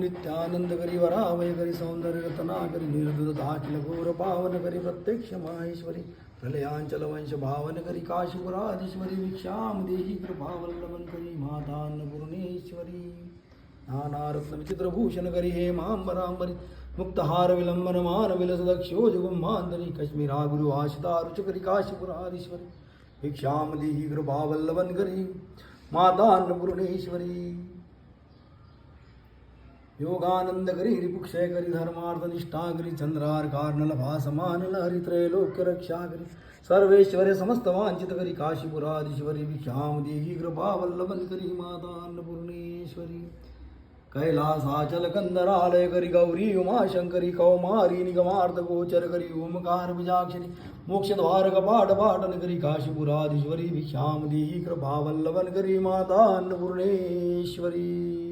नित्यानंद करी वरावय करी सौंदर्य रत्ना करी निर्दुर दाखिल घोर पावन करी प्रत्यक्ष माहेश्वरी प्रलयांचल वंश भावन करी काशीपुराधीश्वरी भिक्षाम देही कृपावल्लभन करी माता अन्नपूर्णेश्वरी नानारत्न विचित्रभूषण करी हे मांबरांबरी मुक्तहार विलंबन मान विलस दक्षो जुगुम्मांतरी कश्मीरा गुरु आशिता रुचकरी काशीपुराधीश्वरी भिक्षाम देही कृपावल्लभन करी माता अन्नपूर्णेश्वरी योगानंद करी रिपुक्षय करी धर्मार्थ निष्ठा करी चंद्रार कारण लभा समान लहरी त्रैलोक्य रक्षा करी सर्वेश्वरे समस्त वांछित करी काशीपुराधीश्वरी भिक्षाम देही कृपा वल्लभन करी माता अन्नपूर्णेश्वरी कैलासाचल कंदरालय करी गौरी उमाशंकरी कौमारी निगमार्थ गोचर करी ओमकार बीजाक्षरी मोक्षद्वार कपाट पाटन करी काशीपुराधीश्वरी भिक्षाम देही कृपा वल्लभन करी माता अन्नपूर्णेश्वरी।